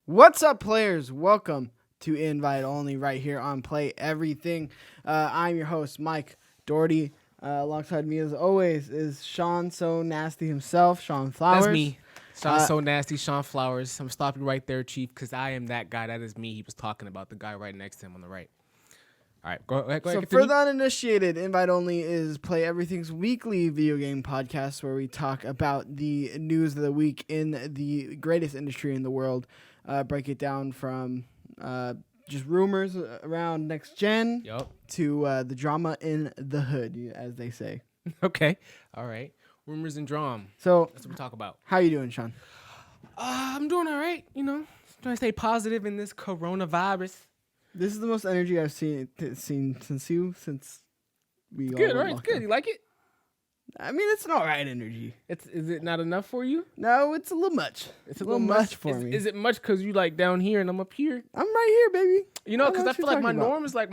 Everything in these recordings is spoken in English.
What's up, players? Welcome to Invite Only right here on Play Everything. I'm your host, Mike Doherty. Alongside me, as always, is Shawn So Nasty himself, Shawn Flowers. That's me. Shawn So Nasty, Shawn Flowers. I'm stopping right there, Chief, because I am that guy. That is me. He was talking about the guy right next to him on the right. All right, go ahead. So for the uninitiated, Invite Only is Play Everything's weekly video game podcast where we talk about the news of the week in the greatest industry in the world. Break it down from just rumors around next gen to the drama in the hood, as they say. Okay. All right. Rumors and drama. So that's what we talk about. How you doing, Shawn? I'm doing all right. You know, trying to stay positive in this coronavirus. This is the most energy I've seen since we good, right? It's good. You like it? I mean, it's an all right energy. Is it not enough for you? No, it's a little much. It's a little much for me. Is it much because you like down here and I'm up here? I'm right here, baby. You know, because I feel like my norm is like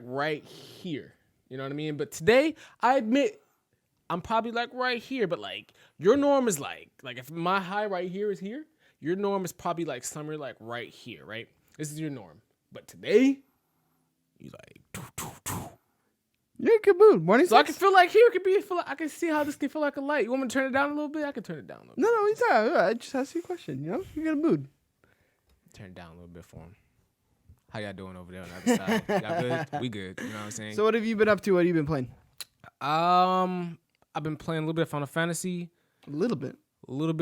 right here. You know what I mean? But today, I admit, I'm probably like right here. But like your norm is like if my high right here is here, your norm is probably like somewhere like right here, right? This is your norm. But today, you like. You're in a good mood. Morning. So I can feel like here could be. I can see how this can feel like a light. You want me to turn it down a little bit? I can turn it down a little bit. No, it's all right. I just asked you a question. You know, you got a mood. Turn it down a little bit for him. How y'all doing over there on the other side? Y'all good? We good. You know what I'm saying? So what have you been up to? What have you been playing? I've been playing a little bit of Final Fantasy. A little bit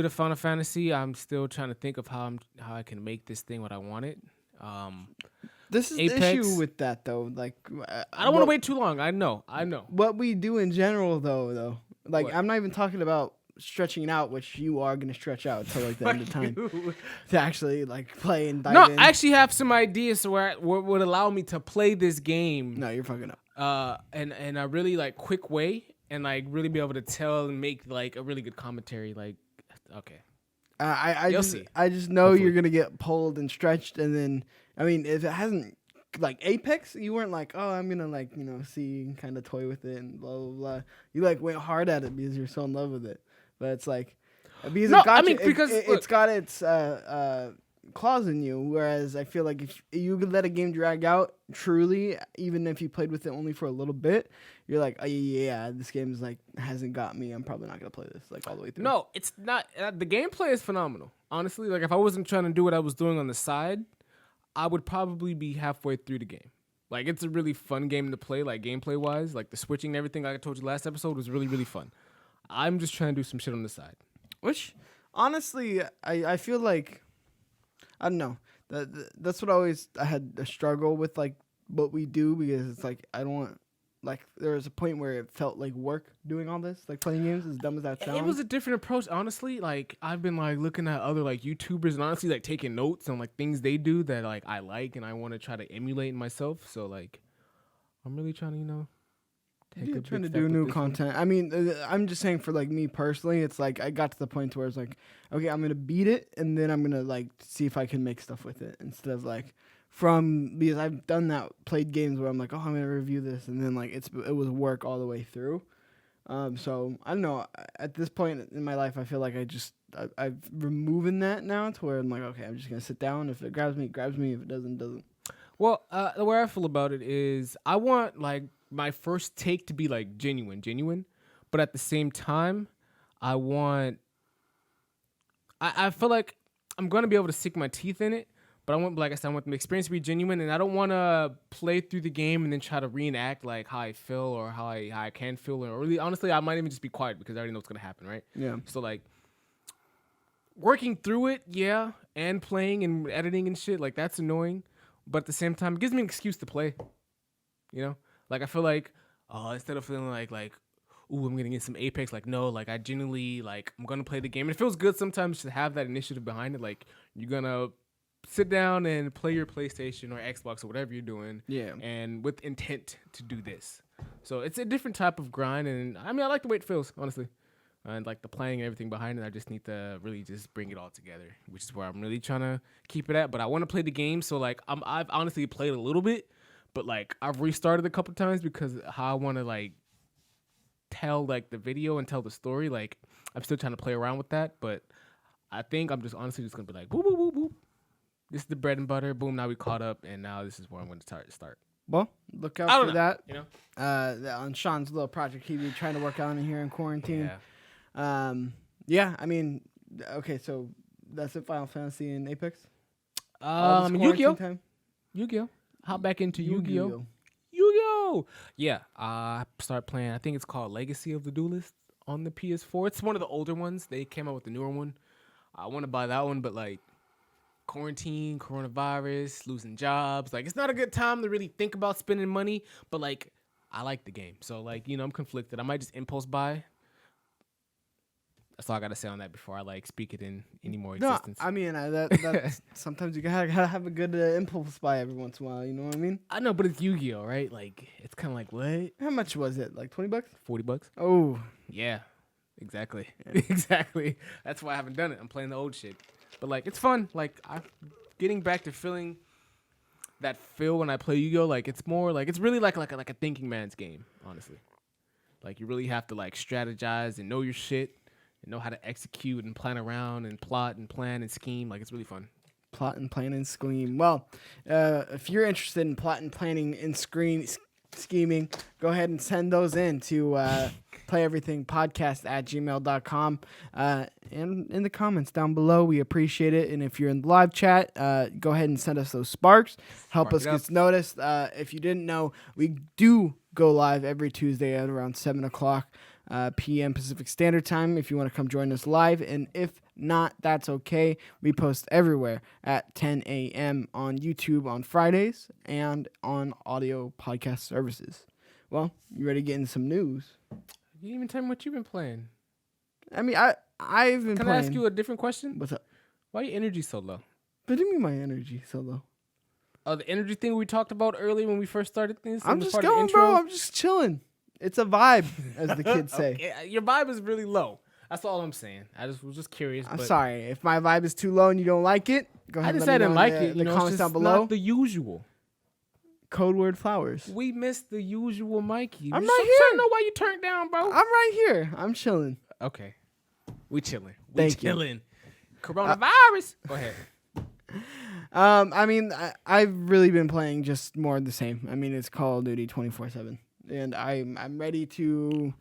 of Final Fantasy. I'm still trying to think of how I can make this thing what I want it. This is Apex. the issue with that, though. Like, I don't want to wait too long. I know. What we do in general, though, like, what? I'm not even talking about stretching it out, which you are going to stretch out until like the end of time to actually like play and dive in. I actually have some ideas where would allow me to play this game. No, you're fucking up. And a really like quick way, and like really be able to tell and make like a really good commentary. Like, okay. I just know Hopefully. You're gonna get pulled and stretched, and then I mean, if it hasn't like Apex, you weren't like, oh, I'm gonna like see and kind of toy with it and blah blah blah. You like went hard at it because you're so in love with it. But it's like because it's got its claws in you. Whereas I feel like if you could let a game drag out truly, even if you played with it only for a little bit, you're like, oh yeah, this game is like hasn't got me. I'm probably not gonna play this like all the way through. No, it's not. The gameplay is phenomenal. Honestly, like if I wasn't trying to do what I was doing on the side, I would probably be halfway through the game. Like it's a really fun game to play, like gameplay wise. Like the switching and everything, like I told you last episode, was really really fun. I'm just trying to do some shit on the side. Which, honestly, I feel like, I don't know. That's what I had a struggle with, like, what we do, because it's like, I don't want, like, there was a point where it felt like work doing all this, like, playing games, as dumb as that sounds. It was a different approach, honestly. Like, I've been, like, looking at other, like, YouTubers and honestly, like, taking notes on, like, things they do that, like, I like and I want to try to emulate myself. So, like, I'm really trying to, trying to do new content. I mean, I'm just saying for like me personally, it's like I got to the point where it's like, okay, I'm gonna beat it, and then I'm gonna like see if I can make stuff with it instead of like because I've done that, played games where I'm like, oh, I'm gonna review this, and then like it was work all the way through. So I don't know. At this point in my life, I feel like I've removing that now to where I'm like, okay, I'm just gonna sit down. If it grabs me, it grabs me. If it doesn't, it doesn't. Well, the way I feel about it is I want like my first take to be like genuine, but at the same time, I feel like I'm gonna be able to sink my teeth in it, but I want, like I said, I want the experience to be genuine, and I don't want to play through the game and then try to reenact like how I feel or how I can feel, or really, honestly, I might even just be quiet because I already know what's gonna happen, right? Yeah. So like working through it, yeah, and playing and editing and shit, like that's annoying, but at the same time, it gives me an excuse to play, Like, I feel like, instead of feeling like, ooh, I'm going to get some Apex, like, no, like, I genuinely, like, I'm going to play the game. And it feels good sometimes to have that initiative behind it. Like, you're going to sit down and play your PlayStation or Xbox or whatever you're doing. Yeah. And with intent to do this. So, it's a different type of grind. And, I mean, I like the way it feels, honestly. And, like, the playing and everything behind it, I just need to really just bring it all together, which is where I'm really trying to keep it at. But I want to play the game. So, like, I've honestly played a little bit. But, like, I've restarted a couple times because how I want to, like, tell, like, the video and tell the story. Like, I'm still trying to play around with that. But I think I'm just honestly just going to be like, boop, boop, boop, boop. This is the bread and butter. Boom, now we caught up, and now this is where I'm going to start. Well, look out for that. You know, on Shawn's little project he'd be trying to work on here in quarantine. Yeah. Yeah. I mean, okay, so that's it. Final Fantasy and Apex. Yu-Gi-Oh. Yu-Gi-Oh. Hop back into Yu-Gi-Oh. Yu-Gi-Oh. Yeah. Start playing. I think it's called Legacy of the Duelist on the PS4. It's one of the older ones. They came out with the newer one. I want to buy that one, but like quarantine, coronavirus, losing jobs. Like it's not a good time to really think about spending money, but like I like the game. So like, I'm conflicted. I might just impulse buy. That's all I gotta say on that before I like speak it in any more existence. No, I mean that's sometimes you gotta have a good impulse buy every once in a while. You know what I mean? I know, but it's Yu-Gi-Oh, right? Like it's kind of like what? How much was it? Like $20? $40. Oh, yeah, exactly, exactly. That's why I haven't done it. I'm playing the old shit, but like it's fun. Like I'm getting back to feeling that feel when I play Yu-Gi-Oh. Like it's more like it's really like a thinking man's game, honestly. Like you really have to like strategize and know your shit. And know how to execute and plan around and plot and plan and scheme. Like, it's really fun. Plot and plan and scheme. Well, if you're interested in plot and planning and scheming, go ahead and send those in to playeverythingpodcast@gmail.com. And in the comments down below, we appreciate it. And if you're in the live chat, go ahead and send us those sparks. Help us get noticed. If you didn't know, we do go live every Tuesday at around 7 o'clock. p.m. Pacific Standard Time if you want to come join us live. And if not, that's okay. We post everywhere at 10 a.m. on YouTube on Fridays and on audio podcast services. Well, you ready to get into some news? You didn't even tell me what you've been playing. I mean, I've been Can playing. I ask you a different question? What's up? Why your energy so low? What do you mean my energy so low? The energy thing we talked about earlier when we first started things. I'm just going, bro. I'm just chilling. It's a vibe, as the kids say. Okay. Your vibe is really low. That's all I'm saying. I was just curious. I'm sorry. If my vibe is too low and you don't like it, go ahead I and just let me didn't know like in it. the comments it's down just below. Not the usual. Code word flowers. We missed the usual Mikey. I'm right here. I don't know why you turned down, bro. I'm right here. I'm chilling. Okay. We chilling. Thank you. Chilling. Coronavirus. Go ahead. I mean, I've really been playing just more of the same. I mean, it's Call of Duty 24/7. And I'm ready to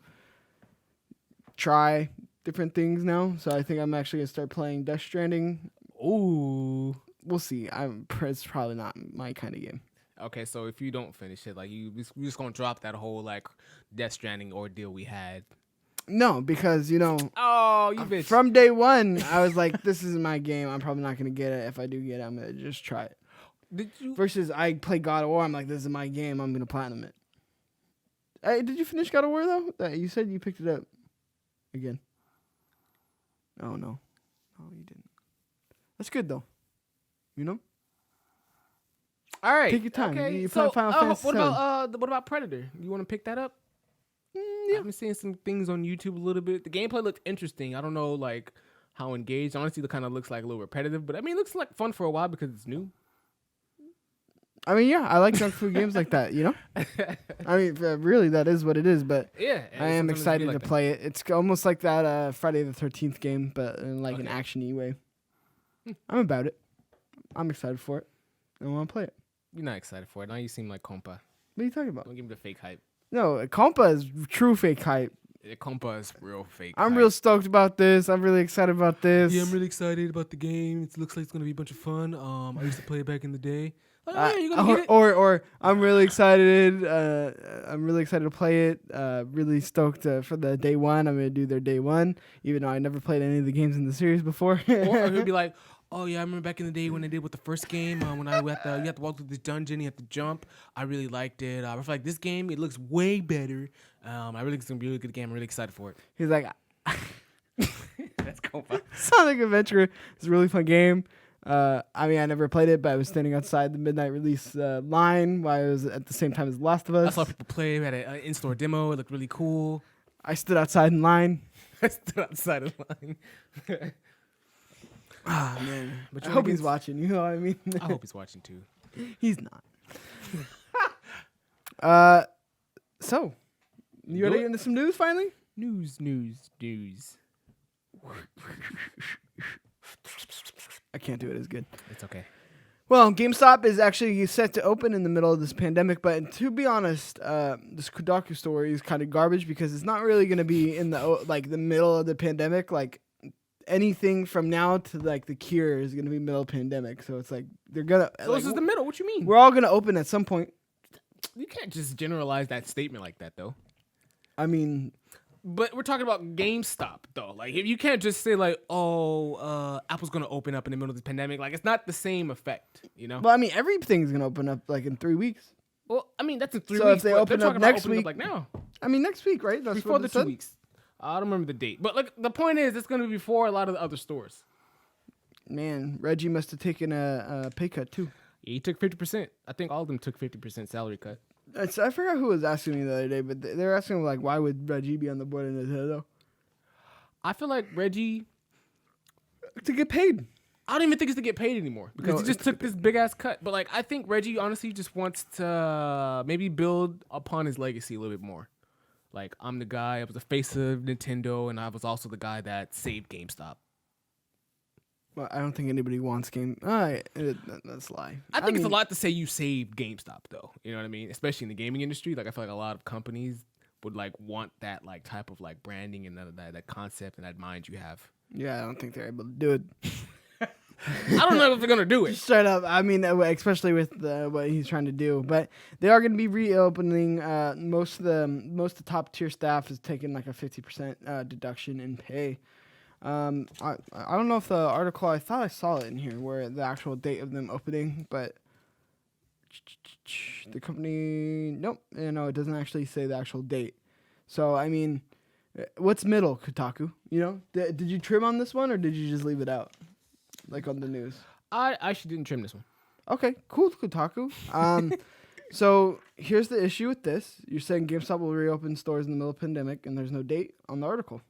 try different things now. So I think I'm actually going to start playing Death Stranding. Ooh. We'll see. It's probably not my kind of game. Okay, so if you don't finish it, like you just going to drop that whole like Death Stranding ordeal we had. No, because, oh, you bitch. From day one, I was like, this isn't my game. I'm probably not going to get it. If I do get it, I'm going to just try it. Did you? Versus I play God of War. I'm like, this is my game. I'm going to platinum it. Hey, did you finish God of War, though? You said you picked it up again. Oh, no. No, you didn't. That's good, though. All right. Take your time. Okay. You play Final Fantasy what about Predator? You want to pick that up? Yeah. I've been seeing some things on YouTube a little bit. The gameplay looked interesting. I don't know, like, how engaged. Honestly, it kind of looks like a little repetitive. But, I mean, it looks like fun for a while because it's new. I mean, yeah, I like junk food games like that, I mean, really, that is what it is, but yeah, I am excited to play it. It's almost like that Friday the 13th game, but in like an action-y way. I'm about it. I'm excited for it. I want to play it. You're not excited for it. Now you seem like Compa. What are you talking about? Don't give me the fake hype. No, Compa is true fake hype. Compa is real fake I'm real stoked about this. I'm really excited about this. Yeah, I'm really excited about the game. It looks like it's going to be a bunch of fun. I used to play it back in the day. Like, yeah, you're gonna get it. Or I'm really excited. I'm really excited to play it. Really stoked for the day one. I'm gonna do their day one, even though I never played any of the games in the series before. Or he'll be like, "Oh yeah, I remember back in the day when they did with the first game. When you have to walk through this dungeon, you have to jump. I really liked it. I feel like this game, it looks way better. I really think it's gonna be a really good game. I'm really excited for it." He's like, "That's cool." Sonic Adventure is a really fun game. I mean, I never played it, but I was standing outside the midnight release line while I was at the same time as The Last of Us. I saw people play. We had an in-store demo. It looked really cool. I stood outside in line. I stood outside in line. Ah, man. But I hope he's watching. You know what I mean? I hope he's watching, too. He's not. So, you ready to get into some news, finally? News. I can't do it as good. It's okay. Well, GameStop is actually set to open in the middle of this pandemic, but to be honest, this Kodaku story is kind of garbage because it's not really going to be in the middle of the pandemic. Like anything from now to like the cure is going to be middle pandemic. So it's like they're gonna. So this is the middle. What you mean? We're all going to open at some point. You can't just generalize that statement like that, though. I mean. But we're talking about GameStop, though. Like, if you can't just say, like, Apple's going to open up in the middle of this pandemic. Like, it's not the same effect, you know? Well, I mean, everything's going to open up, like, in 3 weeks. Well, I mean, that's in 3 weeks. So if they open up next week. Like, now. I mean, next week, right? That's before the 2 weeks. I don't remember the date. But, like, the point is, it's going to be before a lot of the other stores. Man, Reggie must have taken a pay cut, too. Yeah, he took 50%. I think all of them took 50% salary cut. I forgot who was asking me the other day, but they were asking like, why would Reggie be on the board of Nintendo? I feel like Reggie to get paid. I don't even think it's to get paid anymore because he just took this big ass cut. But like, I think Reggie honestly just wants to maybe build upon his legacy a little bit more. Like, I'm the guy. I was the face of Nintendo, and I was also the guy that saved GameStop. Well, I don't think anybody wants game. That's a lie. I think it's a lot to say you saved GameStop, though. You know what I mean? Especially in the gaming industry. Like, I feel like a lot of companies would like want that like type of like branding and that concept and that mind you have. Yeah, I don't think they're able to do it. I don't know if they're gonna do it. Straight up. I mean, especially with what he's trying to do, but they are going to be reopening. Most of the top tier staff is taking like a 50% deduction in pay. I don't know if the article, I thought I saw it in here where the actual date of them opening, but the company, nope, it doesn't actually say the actual date. So, I mean, what's middle, Kotaku? You know, did you trim on this one or did you just leave it out? Like on the news? I actually didn't trim this one. Okay, cool, Kotaku. So here's the issue with this. You're saying GameStop will reopen stores in the middle of the pandemic and there's no date on the article.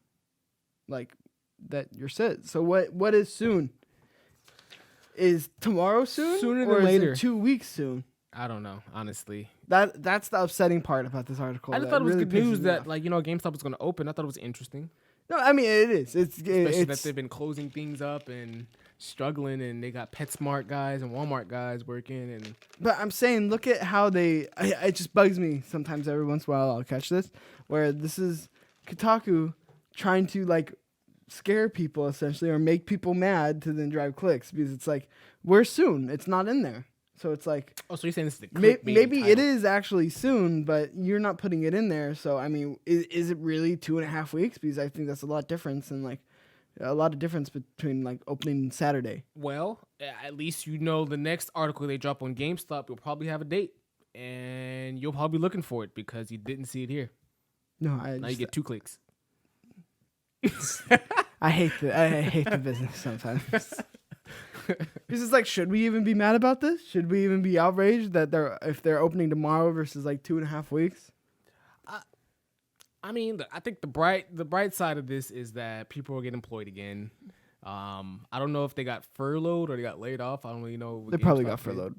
Like, that you're said. So what is soon? Is tomorrow soon? Sooner or than later. Is it 2 weeks soon? I don't know, honestly. That's the upsetting part about this article. I just thought it was good news that like GameStop was going to open. I thought it was interesting. No, I mean it is. Especially that they've been closing things up and struggling, and they got PetSmart guys and Walmart guys working. And but I'm saying, look at how it just bugs me sometimes. Every once in a while, I'll catch this where this is Kotaku trying to like scare people essentially or make people mad to then drive clicks because it's like we're soon. It's not in there. So it's like, oh, so you're saying this is the clickbait maybe title. It is actually soon, but you're not putting it in there. So I mean, is it really 2.5 weeks? Because I think that's a lot of difference between like opening Saturday. Well, at least the next article they drop on GameStop, you'll probably have a date, and you'll probably be looking for it because you didn't see it here. No, now you get 2 clicks. I hate the business sometimes. Because it's like, should we even be mad about this? Should we even be outraged that if they're opening tomorrow versus like 2.5 weeks? I mean, I think the bright side of this is that people will get employed again. I don't know if they got furloughed or they got laid off. I don't really know. They probably got furloughed.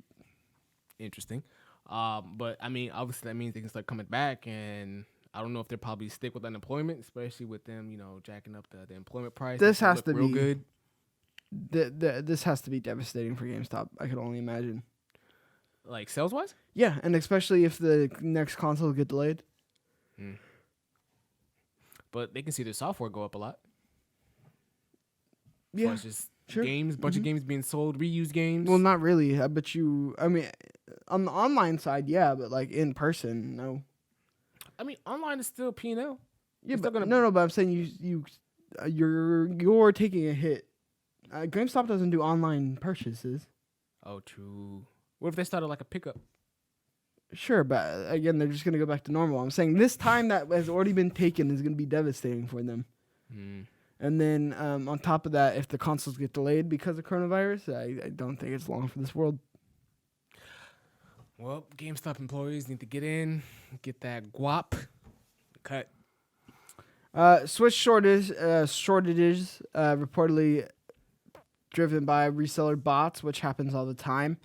Interesting. But I mean, obviously that means they can start coming back, and I don't know if they'll probably stick with unemployment, especially with them, jacking up the employment price. This has to real be good. This has to be devastating for GameStop. I could only imagine. Like sales wise? Yeah, and especially if the next console get delayed. But they can see their software go up a lot. Yeah, it's just sure. Games, bunch of games being sold, reused games. Well, not really. I mean, on the online side, yeah, but like in person, no. I mean, online is still P&L. Yeah, but no. But I'm saying you're taking a hit. GameStop doesn't do online purchases. Oh, true. What if they started like a pickup? Sure, but again, they're just going to go back to normal. I'm saying this time that has already been taken is going to be devastating for them. And then on top of that, if the consoles get delayed because of coronavirus, I don't think it's long for this world. Well, GameStop employees need to get in, get that guap cut. Switch shortages reportedly driven by reseller bots, which happens all the time.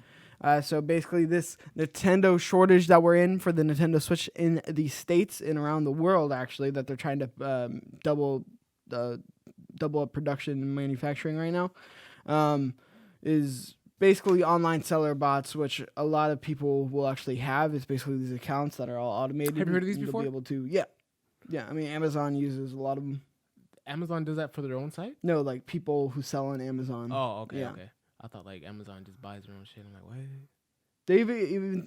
So basically, this Nintendo shortage that we're in for the Nintendo Switch in the States and around the world, actually, that they're trying to double up production and manufacturing right now, is basically online seller bots, which a lot of people will actually have. It's basically these accounts that are all automated. Have you heard of these before? Be able to, yeah. I mean, Amazon uses a lot of them. Amazon does that for their own site? No, like people who sell on Amazon. Oh, okay, okay. I thought like Amazon just buys their own shit. I'm like, what? They've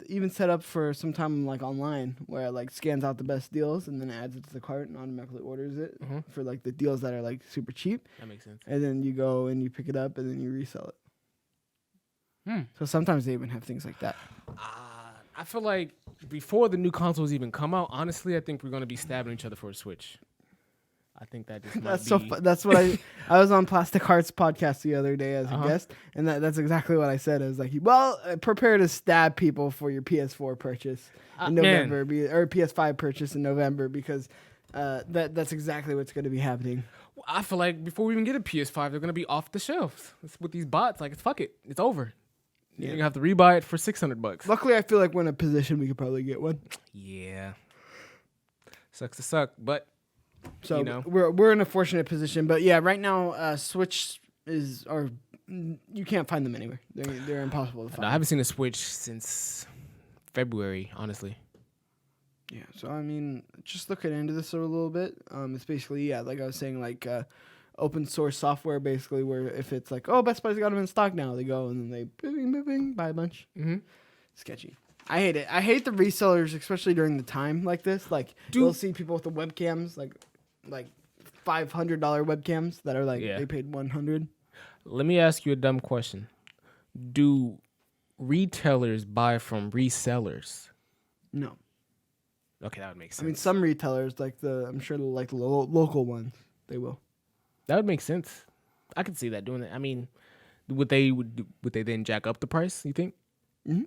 even set up for some time like online where it like scans out the best deals and then adds it to the cart and automatically orders it for like the deals that are like super cheap. That makes sense. And then you go and you pick it up and then you resell it. So sometimes they even have things like that. I feel like before the new consoles even come out, honestly, I think we're gonna be stabbing each other for a Switch. I think that just that's what I was on Plastic Hearts podcast the other day as a guest, and that's exactly what I said. I was like, well, prepare to stab people for your PS4 purchase in November, or PS5 purchase in November, because that's exactly what's going to be happening. I feel like before we even get a PS5, they're going to be off the shelves. With these bots, like, fuck it, it's over. You're going to have to rebuy it for $600. Luckily, I feel like we're in a position we could probably get one. Yeah. Sucks to suck, but so we're in a fortunate position. But yeah, right now Switch you can't find them anywhere. They're impossible to find. No, I haven't seen a Switch since February, honestly. Yeah, so I mean, just looking into this a little bit. It's basically like I was saying, like open source software, basically, where if it's like, oh, Best Buy's got them in stock now, they go and then they buy a bunch. Sketchy. I hate it. I hate the resellers, especially during the time like this. Like, you'll see people with the webcams, like $500 webcams that are like they paid $100. Let me ask you a dumb question: do retailers buy from resellers? No. Okay, that would make sense. I mean, some retailers, I'm sure the local ones, they will. That would make sense. I could see that doing that. I mean, would they then jack up the price? You think? Do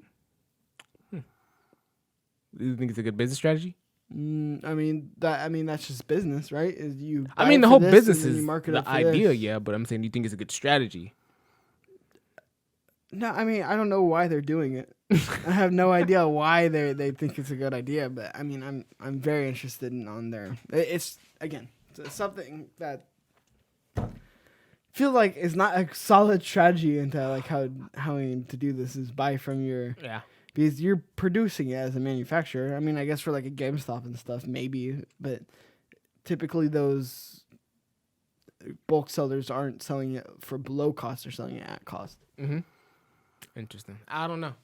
you think it's a good business strategy? I mean that's just business, right? The whole business is the idea, but I'm saying, do you think it's a good strategy? No, I mean, I don't know why they're doing it. I have no idea why they think it's a good idea, but I mean, I'm very interested on their. It's something that feel like is not a solid strategy into like how to do this is buy from your because you're producing it as a manufacturer. I mean, I guess for like a GameStop and stuff maybe, but typically those bulk sellers aren't selling it for below cost; they're selling it at cost. Interesting. I don't know.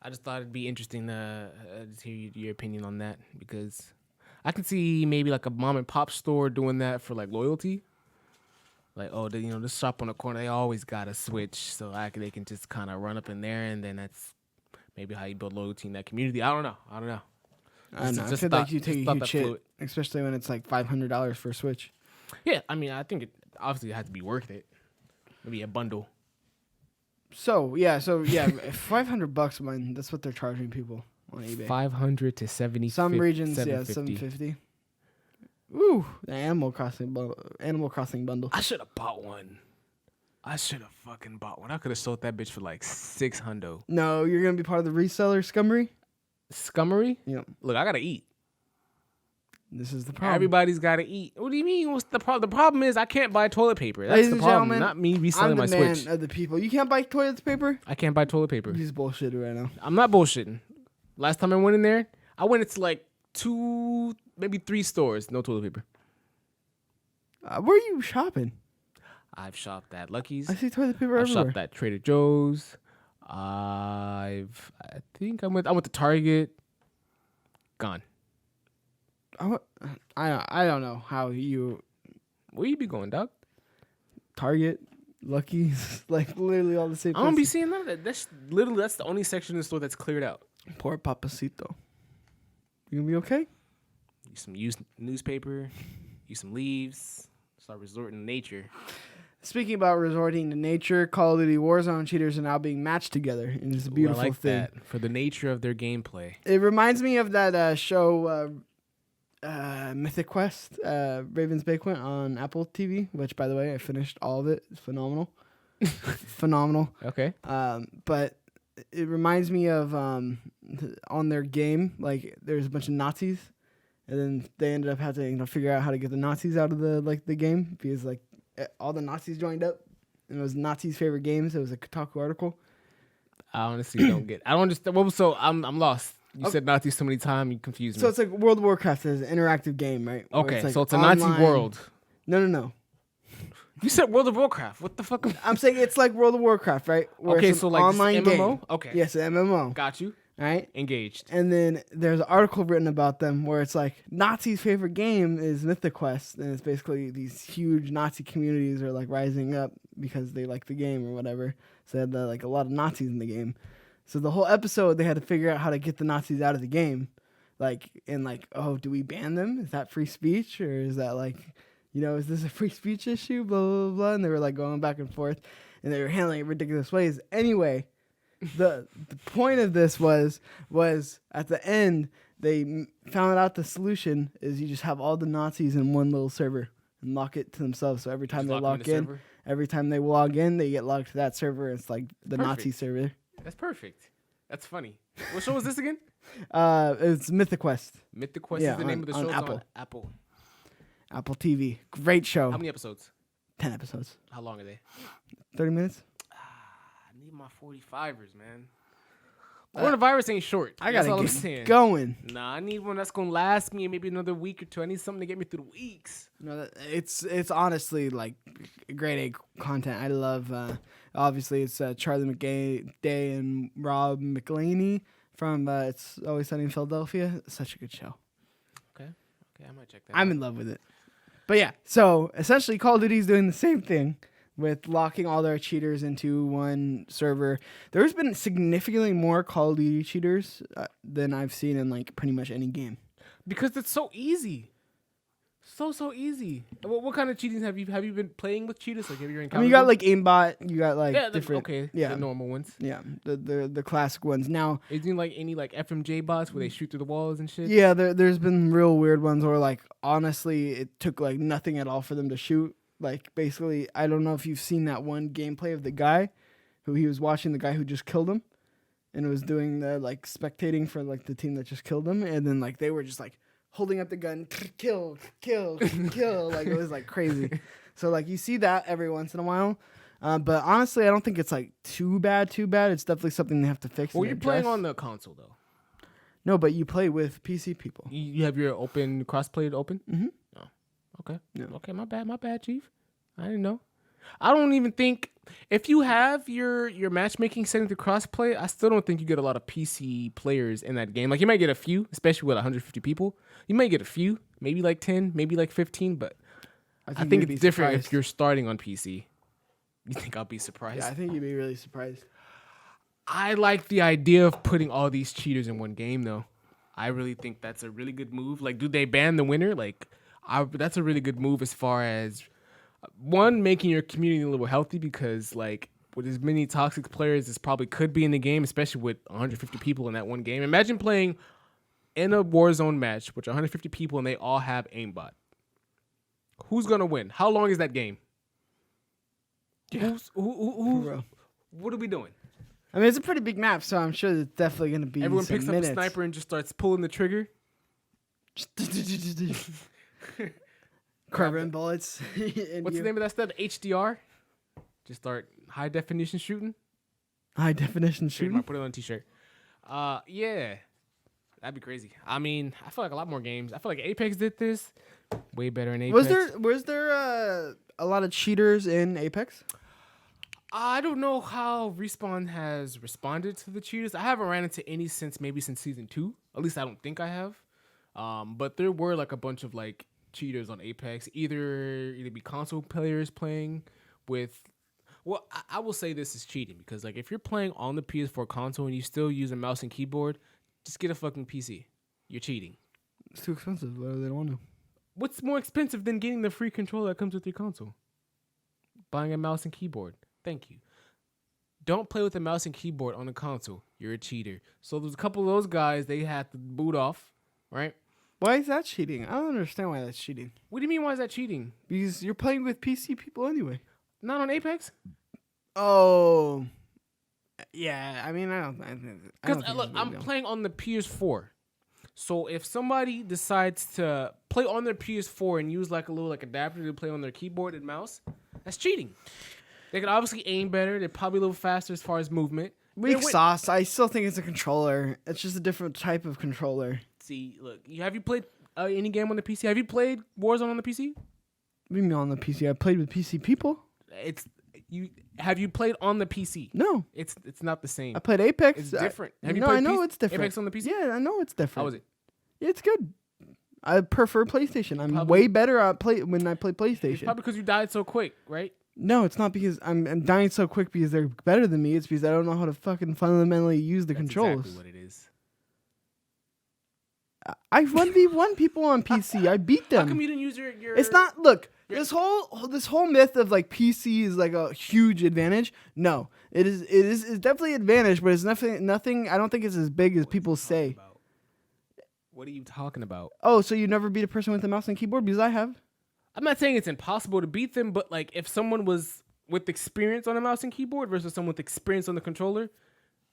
I just thought it'd be interesting to just hear your opinion on that, because I can see maybe like a mom and pop store doing that for like loyalty. Like, this shop on the corner, they always got a Switch, so they can just kind of run up in there, and then that's maybe how you build loyalty in that community. I don't know. I feel like you take a huge hit, especially when it's like $500 for a Switch. Yeah, I mean, I think it obviously has to be worth it. Maybe a bundle. So $500, man. That's what they're charging people on eBay. 500 to 70. Some regions, $750. Ooh, the Animal Crossing bundle. I should have bought one. I should have fucking bought one. I could have sold that bitch for like $600. No, you're gonna be part of the reseller scummery. Scummery? Yep. Look, I gotta eat. This is the problem. Everybody's gotta eat. What do you mean? What's the problem? The problem is I can't buy toilet paper. That's the problem. Not me reselling my Switch. I'm the man of the people. You can't buy toilet paper? I can't buy toilet paper. You're just bullshitting right now. I'm not bullshitting. Last time I went in there, I went into like 2, maybe 3 stores. No toilet paper. Where are you shopping? I've shopped at Lucky's. I see toilet paper everywhere. I've shopped at Trader Joe's. I think I went to Target. Gone. I don't know how you. Where you be going, dog? Target, Lucky's, like literally all the same. I don't be seeing none of that. That's the only section in the store that's cleared out. Poor Papacito. You gonna be okay? Use some used newspaper. Use some leaves. Start resorting to nature. Speaking about resorting to nature, Call of Duty Warzone cheaters are now being matched together, and it's a beautiful thing. That for the nature of their gameplay. It reminds me of that show, Mythic Quest, Raven's Banquet on Apple TV, which, by the way, I finished all of it. It's phenomenal. Phenomenal. Okay. But it reminds me of on their game, like there's a bunch of Nazis, and then they ended up having to figure out how to get the Nazis out of the game, because like all the Nazis joined up, and it was Nazis' favorite games. It was a Kotaku article, I honestly don't get. I don't understand. Well, so I'm lost. You said Nazis so many times, you confused me. So it's like World of Warcraft is an interactive game, right? Okay, like so it's a Nazi world. No. You said World of Warcraft. What the fuck? I'm saying it's like World of Warcraft, right? Where Okay, it's so an like online this MMO? game. Okay. Yes, an MMO. Got you. All right. Engaged. And then there's an article written about them where it's like Nazi's favorite game is Mythic Quest, and it's basically these huge Nazi communities are like rising up because they like the game or whatever. So they had like a lot of Nazis in the game. So the whole episode they had to figure out how to get the Nazis out of the game, oh, do we ban them? Is that free speech or is that like, is this a free speech issue? Blah blah blah. And they were like going back and forth, and they were handling it ridiculous ways. Anyway. The point of this was at the end they found out the solution is you just have all the Nazis in one little server and lock it to themselves. So every time they log in, they get logged to that server. It's like the Nazi server. That's perfect. That's funny. What show was this again? It's Mythic Quest. Mythic Quest is the name of the show. On Apple TV. Great show. How many episodes? 10 episodes. How long are they? 30 minutes. I need my 45ers, man. Coronavirus ain't short. I gotta get going. Nah, I need one that's gonna last me maybe another week or two. I need something to get me through the weeks. No, it's honestly like grade A content. I love. Obviously, it's Charlie McGay and Rob McElhenney from It's Always Sunny in Philadelphia. Such a good show. Okay, I might check that. I'm in love with it. But yeah, so essentially, Call of Duty's doing the same thing with locking all their cheaters into one server. There's been significantly more Call of Duty cheaters than I've seen in like pretty much any game. Because it's so easy. So easy. What kind of cheating have you been playing with cheaters? Like have you encountered? You got like aimbot. You got like different. The normal ones. Yeah, the classic ones. Now, is there like any like FMJ bots where they shoot through the walls and shit? Yeah, there's been real weird ones where like honestly it took like nothing at all for them to shoot. Like basically, I don't know if you've seen that one gameplay of the guy who he was watching the guy who just killed him, and it was doing the like spectating for like the team that just killed him, and then like they were just like holding up the gun, kill, like it was like crazy. So like you see that every once in a while, but honestly, I don't think it's like too bad. It's definitely something they have to fix. Well, you're playing on the console though. No, but you play with PC people. You have your open crossplay open. Mm-hmm. Oh, okay. Yeah. Okay, my bad, Chief. I didn't know. I don't even think if you have your matchmaking setting to crossplay, I still don't think you get a lot of PC players in that game. Like you might get a few, especially with 150 people. You might get a few, maybe like 10, maybe like 15, but I think it's different if you're starting on PC. You think I'll be surprised? Yeah, I think you'd be really surprised. I like the idea of putting all these cheaters in one game, though. I really think that's a really good move. Like, do they ban the winner? Like, that's a really good move as far as, one, making your community a little healthy because, like, with as many toxic players as probably could be in the game, especially with 150 people in that one game. Imagine playing in a Warzone match with 150 people and they all have aimbot. Who's going to win? How long is that game? Yeah. Who what are we doing? I mean, it's a pretty big map, so I'm sure it's definitely going to be everyone picks minutes. up a sniper and just starts pulling the trigger. Carbon bullets. What's the name of that stuff? HDR? Just start high definition shooting? High definition shooting? Put it on a t-shirt. Yeah. That'd be crazy. I mean, I feel like a lot more games. I feel like Apex did this way better in Apex. Was there a lot of cheaters in Apex? I don't know how Respawn has responded to the cheaters. I haven't ran into any since season 2. At least I don't think I have. But there were like a bunch of like cheaters on Apex. Either be console players playing with. Well, I will say this is cheating because like if you're playing on the PS4 console and you still use a mouse and keyboard, just get a fucking PC. You're cheating. It's too expensive. They don't want to. What's more expensive than getting the free controller that comes with your console? Buying a mouse and keyboard. Thank you. Don't play with a mouse and keyboard on the console. You're a cheater. So there's a couple of those guys, they had to boot off, right? Why is that cheating? I don't understand why that's cheating. What do you mean, why is that cheating? Because you're playing with PC people anyway. Not on Apex? Oh. Yeah, I mean, I don't because look, I'm playing on the PS4. So if somebody decides to play on their PS4 and use like a little like adapter to play on their keyboard and mouse, that's cheating. They can obviously aim better. They're probably a little faster as far as movement. Weak sauce. I still think it's a controller. It's just a different type of controller. See, look, have you played any game on the PC? Have you played Warzone on the PC? What do you mean on the PC? I played with PC people. Have you played on the PC? No. It's not the same. I played Apex. It's different. Have you no, played I know it's different. Apex on the PC? Yeah, I know it's different. How was it? Yeah, it's good. I prefer PlayStation. I'm way better at when I play PlayStation. It's probably because you died so quick, right? No, it's not because I'm dying so quick because they're better than me. It's because I don't know how to fucking fundamentally use the controls. That's exactly what it is. I 1v1 people on PC. I beat them. How come you didn't use your It's not. Look, this whole myth of like PC is like a huge advantage. No, it is. It's definitely an advantage, but it's nothing. I don't think it's as big as people say. What are you talking about? Oh, so you never beat a person with a mouse and keyboard? Because I have. I'm not saying it's impossible to beat them, but like if someone was with experience on a mouse and keyboard versus someone with experience on the controller,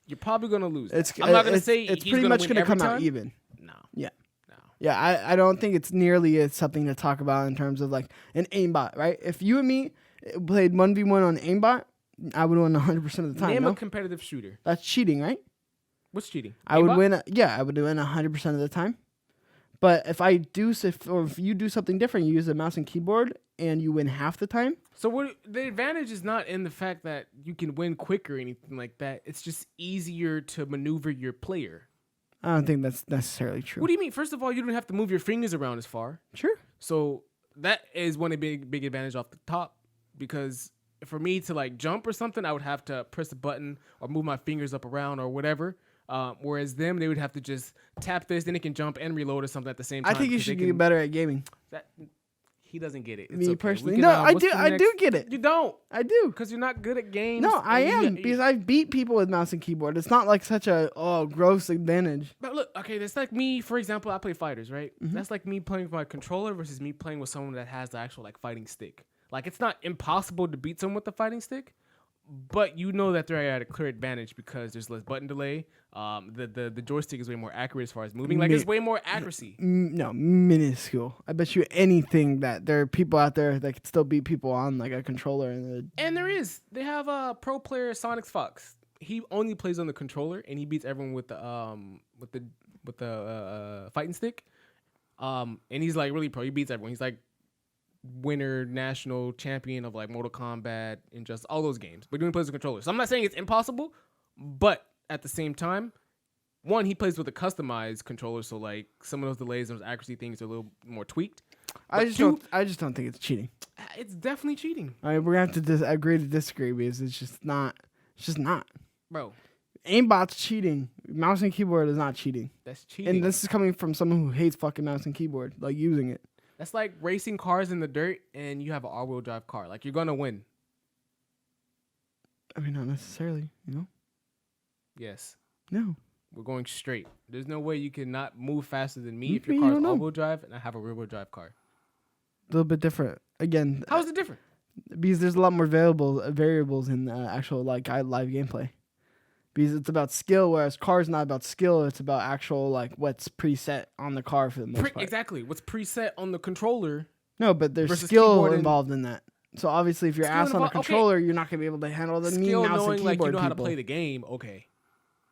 you're probably gonna lose. I'm not gonna say it's pretty much gonna come out even. No. Yeah. No. Yeah, I don't think it's nearly something to talk about in terms of like an aimbot, right? If you and me played 1v1 on aimbot, I would win 100% of the time. Name a competitive shooter. That's cheating, right? What's cheating? I would win. I would win 100% of the time. But if if you do something different, you use a mouse and keyboard and you win half the time. So the advantage is not in the fact that you can win quicker or anything like that. It's just easier to maneuver your player. I don't think that's necessarily true. What do you mean? First of all, you don't have to move your fingers around as far. Sure. So that is one big advantage off the top, because for me to like jump or something, I would have to press a button or move my fingers up around or whatever. Whereas them, they would have to just tap this, then it can jump and reload or something at the same time. I think you should get better at gaming. He doesn't get it. It's me okay. Personally, no, I do. I do get it. You don't. I do because you're not good at games. No, I am because I beat people with mouse and keyboard. It's not like such a gross advantage. But look, okay, that's like me. For example, I play fighters, right? Mm-hmm. That's like me playing with my controller versus me playing with someone that has the actual like fighting stick. Like it's not impossible to beat someone with the fighting stick. But you know that they're at a clear advantage because there's less button delay. The joystick is way more accurate as far as moving. Like there's way more accuracy. No, minuscule. I bet you anything that there are people out there that could still beat people on like a controller. And there is. They have a pro player, Sonic Fox. He only plays on the controller and he beats everyone with the fighting stick. And he's like really pro. He beats everyone. He's like winner, national champion of like Mortal Kombat and just all those games, but he only plays the controller. So I'm not saying it's impossible, but at the same time, one, he plays with a customized controller, so like some of those delays and those accuracy things are a little more tweaked. I just don't think it's cheating. It's definitely cheating. All right, we're gonna have to agree to disagree because it's just not. It's just not, bro. Aimbot's cheating. Mouse and keyboard is not cheating. That's cheating. And this is coming from someone who hates fucking mouse and keyboard, like using it. That's like racing cars in the dirt and you have an all-wheel drive car. Like, you're going to win. I mean, not necessarily, you know? Yes. No. We're going straight. There's no way you can not move faster than me if your car's all-wheel drive and I have a rear-wheel drive car. A little bit different. Again. How is it different? Because there's a lot more variables in actual like live gameplay. Because it's about skill, whereas car's not about skill. It's about actual like what's preset on the car for the most part. Exactly. What's preset on the controller. No, but there's skill involved in that. So obviously, if you're ass on a controller, you're not gonna be able to handle the mean mouse and keyboard. Skill knowing like you know how to play the game. Okay.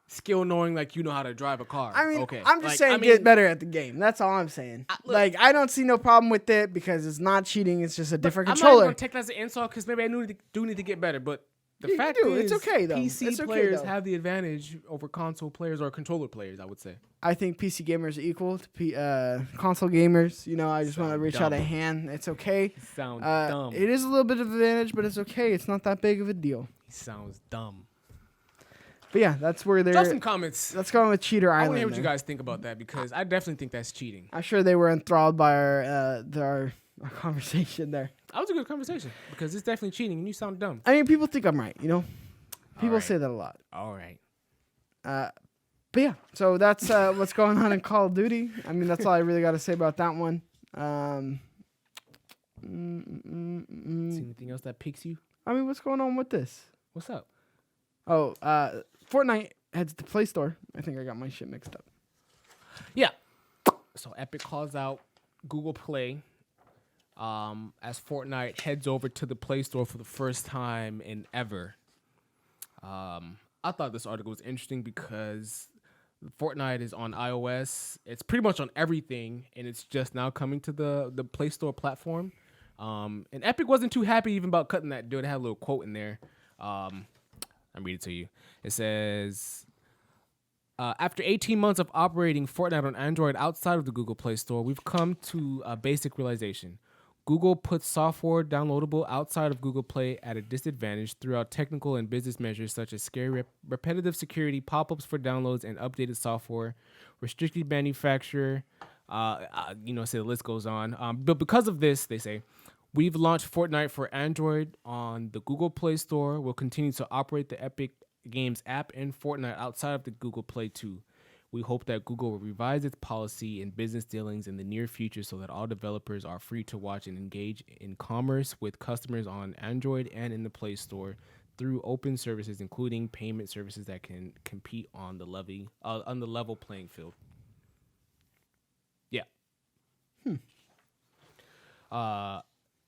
Skill knowing like you know how to drive a car. I mean, okay. I'm just saying get better at the game. That's all I'm saying. I don't see no problem with it because it's not cheating. It's just a different controller. I'm not going to take that as an insult because maybe I do need to get better, but. The fact is, it's okay though. PC players have the advantage over console players or controller players, I would say. I think PC gamers are equal to console gamers. You know, I just want to reach out a hand. It's okay. Sounds dumb. It is a little bit of advantage, but it's okay. It's not that big of a deal. Sounds dumb. But yeah, that's where they're. Drop some comments. Let's go on with Cheater Island. I want to hear what you guys think about that because I definitely think that's cheating. I'm sure they were enthralled by our conversation there. That was a good conversation because it's definitely cheating and you sound dumb. I mean, people think I'm right, you know? People say that a lot. All right. But yeah, so that's what's going on in Call of Duty. I mean, that's all I really got to say about that one. See anything else that piques you? I mean, what's going on with this? What's up? Oh, Fortnite heads to Play Store. I think I got my shit mixed up. Yeah. So Epic calls out Google Play as Fortnite heads over to the Play Store for the first time in ever. I thought this article was interesting because Fortnite is on iOS. It's pretty much on everything, and it's just now coming to the Play Store platform. And Epic wasn't too happy even about cutting that deal. They had a little quote in there. I'm reading it to you. It says, after 18 months of operating Fortnite on Android outside of the Google Play Store, we've come to a basic realization. Google puts software downloadable outside of Google Play at a disadvantage throughout technical and business measures such as scary repetitive security, pop-ups for downloads, and updated software, restricted manufacturer, say the list goes on. But because of this, they say, we've launched Fortnite for Android on the Google Play Store. We'll continue to operate the Epic Games app and Fortnite outside of the Google Play too. We hope that Google will revise its policy and business dealings in the near future so that all developers are free to watch and engage in commerce with customers on Android and in the Play Store through open services, including payment services that can compete on the level playing field. Yeah.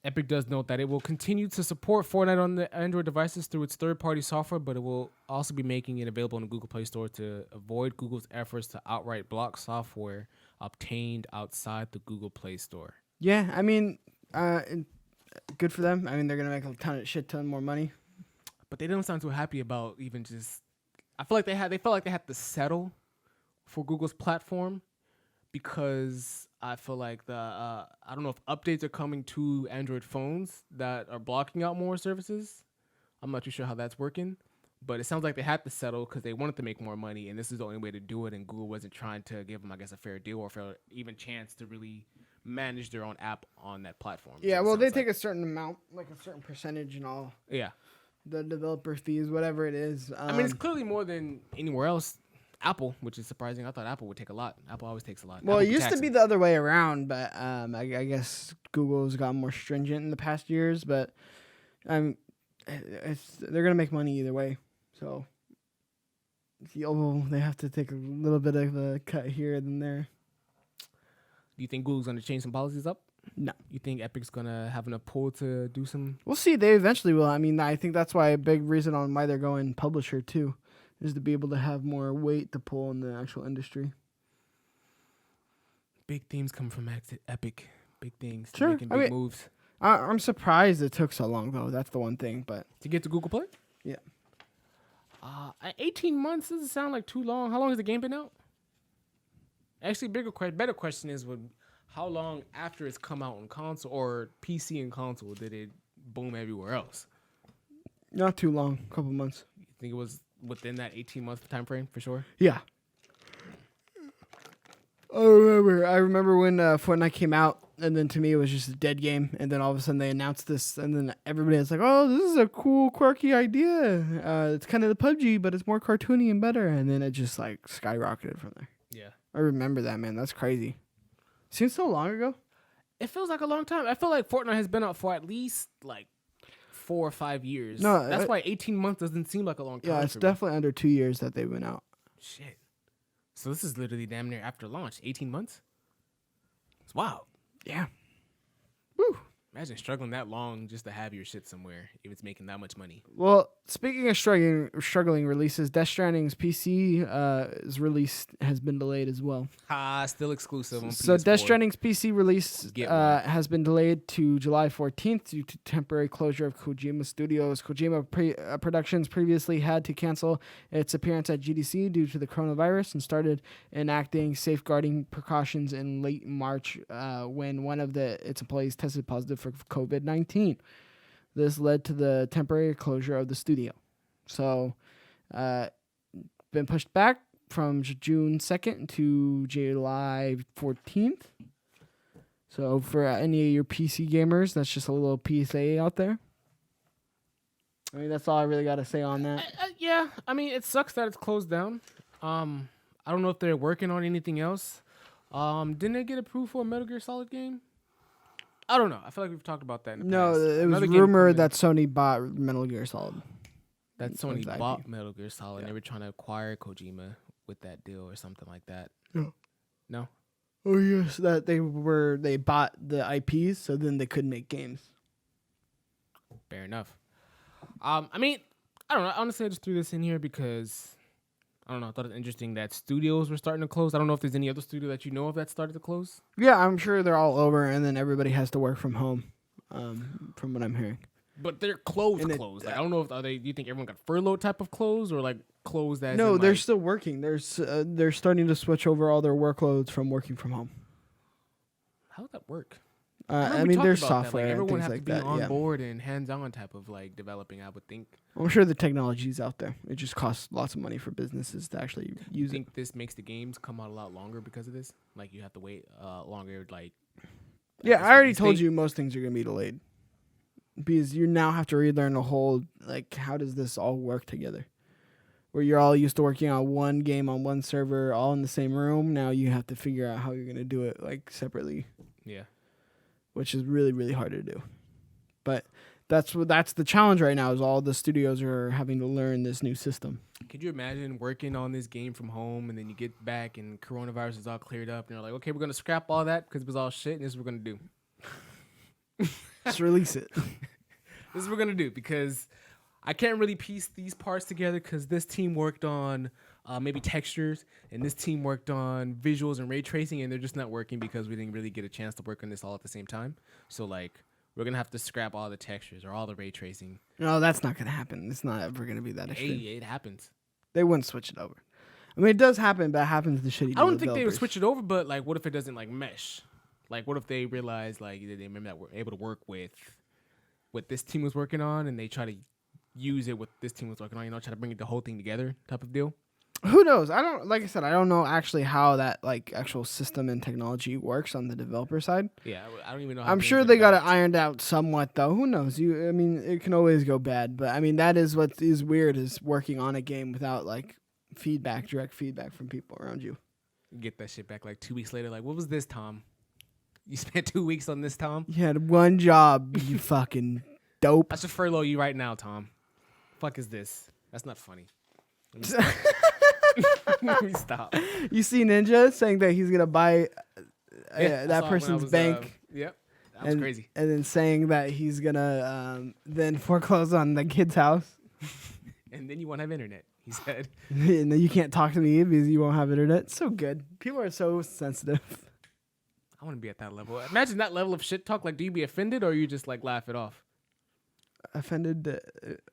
Epic does note that it will continue to support Fortnite on the Android devices through its third-party software, but it will also be making it available on the Google Play Store to avoid Google's efforts to outright block software obtained outside the Google Play Store. Yeah, I mean, good for them. I mean, they're gonna make a shit ton more money. But they don't sound too happy about even just. I feel like they felt like they had to settle for Google's platform because I feel like I don't know if updates are coming to Android phones that are blocking out more services. I'm not too sure how that's working, but it sounds like they had to settle because they wanted to make more money, and this is the only way to do it. And Google wasn't trying to give them, I guess, a fair deal or fair even chance to really manage their own app on that platform. Yeah, well, they take a certain amount, like a certain percentage and all. Yeah. The developer fees, whatever it is. I mean, it's clearly more than anywhere else. Apple, which is surprising. I thought Apple would take a lot. Apple always takes a lot. Well, Apple it used to be the other way around, but I guess Google's gotten more stringent in the past years. But they're gonna make money either way. So they have to take a little bit of a cut here and there. Do you think Google's gonna change some policies up? No. You think Epic's gonna have enough pull to do some? We'll see. They eventually will. I mean, I think that's why a big reason on why they're going publisher too, is to be able to have more weight to pull in the actual industry. Big themes come from Epic. Big things. Sure. Making big moves. I'm surprised it took so long though. That's the one thing. But to get to Google Play? Yeah. 18 months doesn't sound like too long. How long has the game been out? Actually, better question is how long after it's come out on console or PC and console did it boom everywhere else? Not too long. A couple months. You think it was within that 18-month time frame for sure? Yeah. I remember when Fortnite came out, and then to me it was just a dead game, and then all of a sudden they announced this, and then everybody was like, "Oh, this is a cool, quirky idea. It's kind of the PUBG, but it's more cartoony and better." And then it just like skyrocketed from there. Yeah, I remember that, man. That's crazy. Seems so long ago. It feels like a long time. I feel like Fortnite has been out for at least like 4 or 5 years. No, that's why 18 months doesn't seem like a long time. Yeah, it's definitely under 2 years that they've been out. Shit. So this is literally damn near after launch. 18 months? It's wild. Yeah. Woo. Imagine struggling that long just to have your shit somewhere if it's making that much money. Well, speaking of struggling releases, Death Stranding's PC has been delayed as well. Still exclusive on PS4. So Death Stranding's PC release has been delayed to July 14th due to temporary closure of Kojima Studios. Kojima Productions previously had to cancel its appearance at GDC due to the coronavirus and started enacting safeguarding precautions in late March when one of its employees tested positive for COVID-19. This led to the temporary closure of the studio. So, been pushed back from June 2nd to July 14th. So, for any of your PC gamers, that's just a little PSA out there. I mean, that's all I really got to say on that. Yeah, I mean, it sucks that it's closed down. I don't know if they're working on anything else. Didn't they get approved for a Metal Gear Solid game? I don't know. I feel like we've talked about that in the past. No, it was rumored that Sony bought Metal Gear Solid. That Sony bought Metal Gear Solid. Yeah. They were trying to acquire Kojima with that deal or something like that. No. No? Oh, yes. That they bought the IPs, so then they couldn't make games. Fair enough. I mean, I don't know. Honestly, I just threw this in here because I don't know. I thought it was interesting that studios were starting to close. I don't know if there's any other studio that you know of that started to close. Yeah, I'm sure they're all over, and then everybody has to work from home, from what I'm hearing. But they're closed. Like, I don't know if do you think everyone got furloughed type of closed or like closed as no, they're like, still working. They're starting to switch over all their workloads from working from home. How would that work? I mean, there's software like, and things have like to be that. on board and hands-on type of like developing. I would think. I'm sure the technology's out there. It just costs lots of money for businesses to actually use it. Think this makes the games come out a lot longer because of this? Like you have to wait longer. Like yeah, I already told you most things are gonna be delayed because you now have to relearn the whole like how does this all work together? Where you're all used to working on one game on one server, all in the same room. Now you have to figure out how you're gonna do it like separately. Yeah. Which is really, really hard to do. But that's the challenge right now is all the studios are having to learn this new system. Could you imagine working on this game from home and then you get back and coronavirus is all cleared up and you're like, okay, we're going to scrap all that because it was all shit and this is what we're going to do. Just release it. This is what we're going to do because I can't really piece these parts together because this team worked on maybe textures and this team worked on visuals and ray tracing and they're just not working because we didn't really get a chance to work on this all at the same time. So like we're going to have to scrap all the textures or all the ray tracing. No, that's not going to happen. It's not ever going to be that extreme. Hey, it happens. They wouldn't switch it over. I mean, it does happen, but it happens to shitty I don't think developers. they would switch it over, but like what if it doesn't like mesh? Like what if they realize like they remember that we're able to work with what this team was working on and they try to use it what this team was working on, try to bring the whole thing together type of deal? Who knows? I don't know actually how that like actual system and technology works on the developer side. Yeah, I don't even know. I'm sure they got it ironed out somewhat though. Who knows? I mean, it can always go bad, but I mean that is what is weird is working on a game without like direct feedback from people around you. You get that shit back like 2 weeks later. Like, what was this, Tom? You spent 2 weeks on this, Tom? You had one job, you fucking dope. I should furlough you right now, Tom. Fuck is this? That's not funny. Let me stop. You see Ninja saying that he's gonna buy that person's bank. Yep, that was crazy. And then saying that he's gonna then foreclose on the kid's house. And then you won't have internet, he said. And then you can't talk to me because you won't have internet. It's so good. People are so sensitive. I want to be at that level. Imagine that level of shit talk. Like, do you be offended or you just like laugh it off? Offended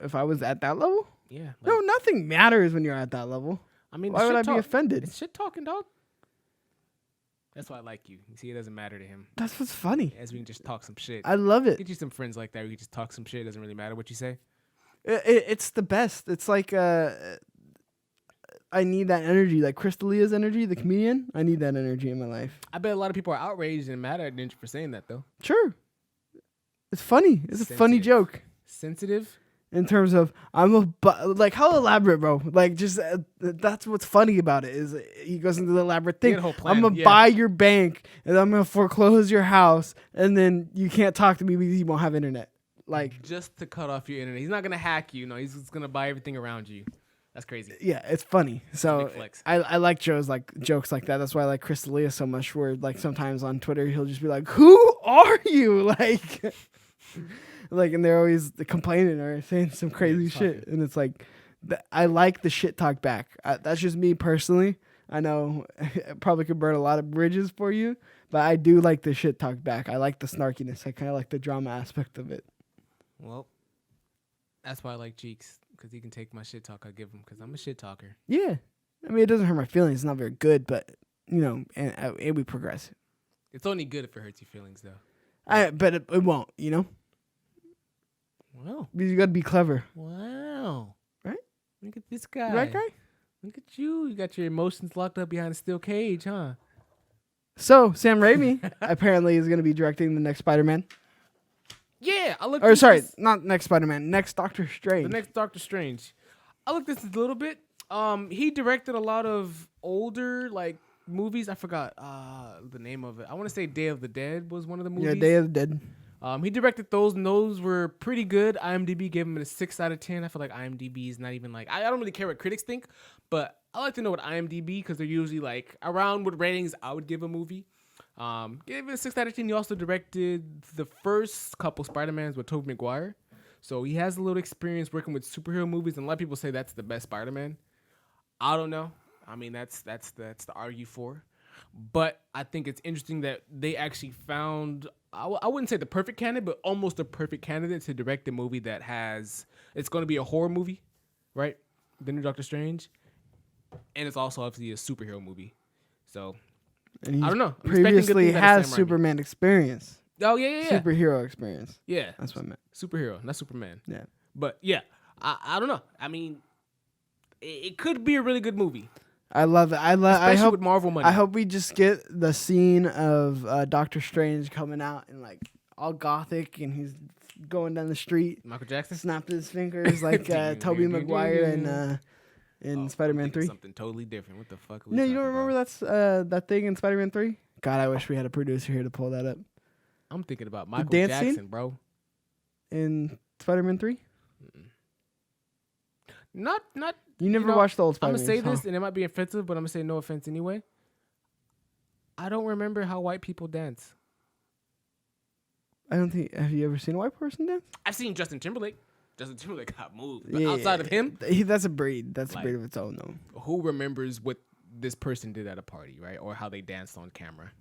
if I was at that level? Yeah. Like, no, nothing matters when you're at that level. I mean, why would I be offended? It's shit talking, dog. That's why I like you. You see, it doesn't matter to him. That's what's funny. As we can just talk some shit. I love it. Get you some friends like that where you just talk some shit. It doesn't really matter what you say. It's the best. It's like I need that energy, like Crystalia's energy, the comedian. I need that energy in my life. I bet a lot of people are outraged and mad at Ninja for saying that, though. Sure. It's funny. It's a funny joke. Sensitive? In terms of, like, how elaborate, bro? Like, just, that's what's funny about it, is he goes into the elaborate thing. I'm going to buy your bank, and I'm going to foreclose your house, and then you can't talk to me because you won't have internet. Like, just to cut off your internet. He's not going to hack you. No, he's just going to buy everything around you. That's crazy. Yeah, it's funny. So I like Joe's like jokes like that. That's why I like Crystalia so much. Where like sometimes on Twitter he'll just be like, "Who are you?" Like, and they're always complaining or saying some crazy shit, and it's like, I like the shit talk back. That's just me personally. I know it probably could burn a lot of bridges for you, but I do like the shit talk back. I like the snarkiness. I kind of like the drama aspect of it. Well, that's why I like Cheeks. Because he can take my shit talk I give him. Because I'm a shit talker. Yeah. I mean, it doesn't hurt my feelings. It's not very good, but, and we progress. It's only good if it hurts your feelings, though. But it won't, Wow. Because you got to be clever. Wow. Right? Look at this guy. Right, guy? Look at you. You got your emotions locked up behind a steel cage, huh? So, Sam Raimi apparently is going to be directing the next Spider-Man. Yeah, I looked. Not next Spider-Man. Next Doctor Strange. The next Doctor Strange. I looked at this a little bit. He directed a lot of older movies. I forgot the name of it. I want to say Day of the Dead was one of the movies. Yeah, Day of the Dead. He directed those, and those were pretty good. IMDb gave him a 6 out of 10. I feel like IMDb is not even I don't really care what critics think, but I like to know what IMDb because they're usually around what ratings I would give a movie. Gave it a 6 out of 10. He also directed the first couple Spider-Mans with Tobey Maguire. So he has a little experience working with superhero movies, and a lot of people say that's the best Spider-Man. I don't know. I mean, that's the argue for. But I think it's interesting that they actually found, I wouldn't say the perfect candidate, but almost the perfect candidate to direct a movie that it's going to be a horror movie, right? The new Doctor Strange. And it's also obviously a superhero movie. So, I don't know. Previously has Superman experience. Oh, yeah. Superhero experience. Yeah. That's what I meant. Superhero, not Superman. Yeah. But, yeah, I don't know. I mean, it could be a really good movie. I love it. I hope with Marvel money. I hope we just get the scene of Doctor Strange coming out and like all gothic, and he's going down the street. Michael Jackson snapped his fingers like Tobey Maguire in Spider-Man 3. Something totally different. What the fuck? No, you don't remember that's that thing in Spider-Man 3? God, I wish we had a producer here to pull that up. I'm thinking about Michael Jackson, scene? Bro. In Spider-Man 3? Not. You never watched the old Spider-Man. I'm gonna say this, and it might be offensive, but I'm gonna say no offense anyway. I don't remember how white people dance. I don't think. Have you ever seen a white person dance? I've seen Justin Timberlake. Justin Timberlake got moved. But outside of him, that's a breed. That's like, a breed of its own, though. Who remembers what this person did at a party, right? Or how they danced on camera?